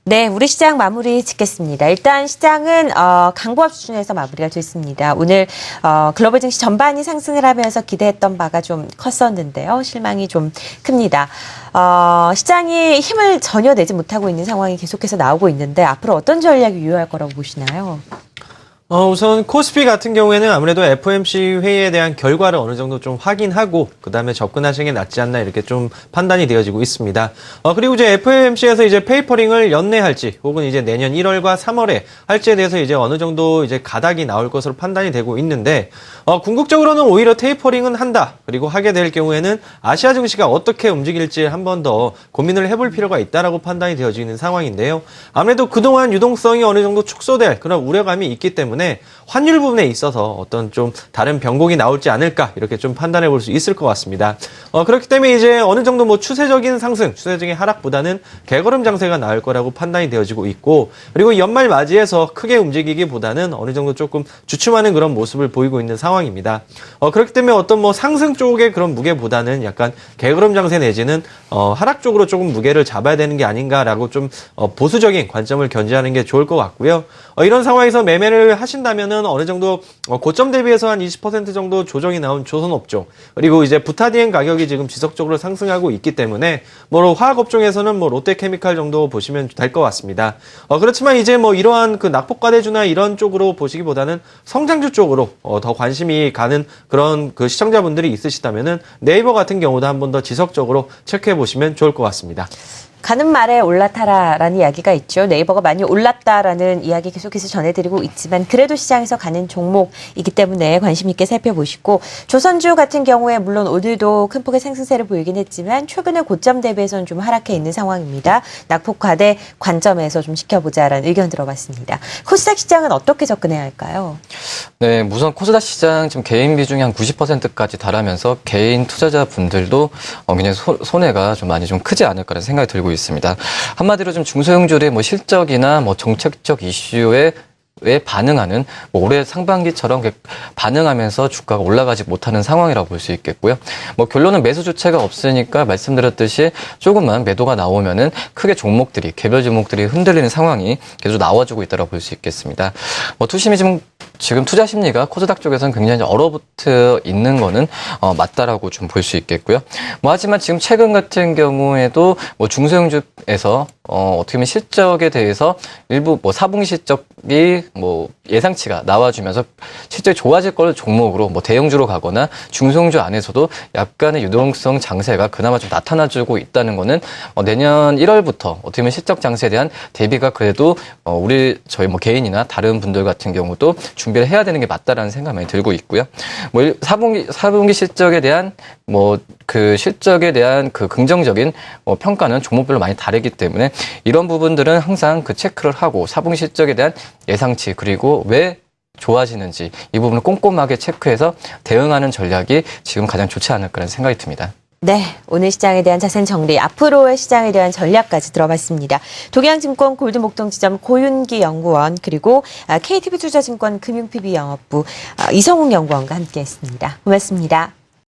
네, 우리 시장 마무리 짓겠습니다. 일단 시장은 강보합 수준에서 마무리가 됐습니다. 오늘 글로벌 증시 전반이 상승을 하면서 기대했던 바가 좀 컸었는데요. 실망이 좀 큽니다. 시장이 힘을 전혀 내지 못하고 있는 상황이 계속해서 나오고 있는데 앞으로 어떤 전략이 유효할 거라고 보시나요? 우선 코스피 같은 경우에는 아무래도 FOMC 회의에 대한 결과를 어느 정도 좀 확인하고 그다음에 접근하시는 게 낫지 않나 이렇게 좀 판단이 되어지고 있습니다. 그리고 이제 FOMC에서 이제 페이퍼링을 연내할지 혹은 이제 내년 1월과 3월에 할지에 대해서 이제 어느 정도 이제 가닥이 나올 것으로 판단이 되고 있는데 궁극적으로는 오히려 테이퍼링은 한다. 그리고 하게 될 경우에는 아시아 증시가 어떻게 움직일지 한 번 더 고민을 해볼 필요가 있다라고 판단이 되어지는 상황인데요. 아무래도 그동안 유동성이 어느 정도 축소될 그런 우려감이 있기 때문에 환율 부분에 있어서 어떤 좀 다른 변곡이 나올지 않을까 이렇게 좀 판단해 볼 수 있을 것 같습니다. 그렇기 때문에 이제 어느 정도 뭐 추세적인 상승, 추세적인 하락보다는 개걸음 장세가 나올 거라고 판단이 되어지고 있고 그리고 연말 맞이해서 크게 움직이기보다는 어느 정도 조금 주춤하는 그런 모습을 보이고 있는 상황입니다. 그렇기 때문에 어떤 뭐 상승 쪽의 그런 무게보다는 약간 개걸음 장세 내지는 하락 쪽으로 조금 무게를 잡아야 되는 게 아닌가라고 좀 보수적인 관점을 견지하는 게 좋을 것 같고요. 이런 상황에서 매매를 하신다면은 어느 정도 고점 대비해서 한 20% 정도 조정이 나온 조선업종 그리고 이제 부타디엔 가격이 지금 지속적으로 상승하고 있기 때문에 뭐 화학업종에서는 뭐 롯데케미칼 정도 보시면 될 것 같습니다. 그렇지만 이제 뭐 이러한 그 낙폭과대주나 이런 쪽으로 보시기보다는 성장주 쪽으로 더 관심이 가는 그런 그 시청자분들이 있으시다면은 네이버 같은 경우도 한 번 더 지속적으로 체크해 보시면 좋을 것 같습니다. 가는 말에 올라타라라는 이야기가 있죠. 네이버가 많이 올랐다라는 이야기 계속해서 전해드리고 있지만 그래도 시장에서 가는 종목이기 때문에 관심 있게 살펴보시고 조선주 같은 경우에 물론 오늘도 큰 폭의 상승세를 보이긴 했지만 최근에 고점 대비해서는 좀 하락해 있는 상황입니다. 낙폭 과대 관점에서 좀 지켜보자라는 의견 들어봤습니다. 코스닥 시장은 어떻게 접근해야 할까요? 네, 우선 코스닥 시장 지금 개인 비중이 한 90%까지 달하면서 개인 투자자분들도 굉장히 손해가 좀 많이 좀 크지 않을까라는 생각이 들고 있습니다. 한마디로 좀 중소형주의 뭐 실적이나 뭐 정책적 이슈에 반응하는 올해 상반기처럼 반응하면서 주가가 올라가지 못하는 상황이라고 볼 수 있겠고요. 뭐 결론은 매수 주체가 없으니까 말씀드렸듯이 조금만 매도가 나오면은 크게 종목들이 개별 종목들이 흔들리는 상황이 계속 나와주고 있다고 볼 수 있겠습니다. 뭐 투심이 지금 투자 심리가 코스닥 쪽에서는 굉장히 얼어붙어 있는 거는 맞다라고 좀 볼 수 있겠고요. 뭐 하지만 지금 최근 같은 경우에도 뭐 중소형주에서 어떻게 보면 실적에 대해서 일부 뭐 4분기 실적이 뭐 예상치가 나와주면서 실적이 좋아질 걸 종목으로 뭐 대형주로 가거나 중소형주 안에서도 약간의 유동성 장세가 그나마 좀 나타나주고 있다는 거는 내년 1월부터 어떻게 보면 실적 장세에 대한 대비가 그래도 저희 뭐 개인이나 다른 분들 같은 경우도 준비를 해야 되는 게 맞다라는 생각이 많이 들고 있고요. 뭐 4분기 실적에 대한 그 실적에 대한 그 긍정적인 평가는 종목별로 많이 다르기 때문에 이런 부분들은 항상 그 체크를 하고 4분기 실적에 대한 예상치 그리고 왜 좋아지는지 이 부분을 꼼꼼하게 체크해서 대응하는 전략이 지금 가장 좋지 않을까라는 생각이 듭니다. 네, 오늘 시장에 대한 자세한 정리, 앞으로의 시장에 대한 전략까지 들어봤습니다. 동양증권 골드목동지점 고윤기 연구원 그리고 KTB투자증권 금융PB 영업부 이성웅 연구원과 함께했습니다. 고맙습니다.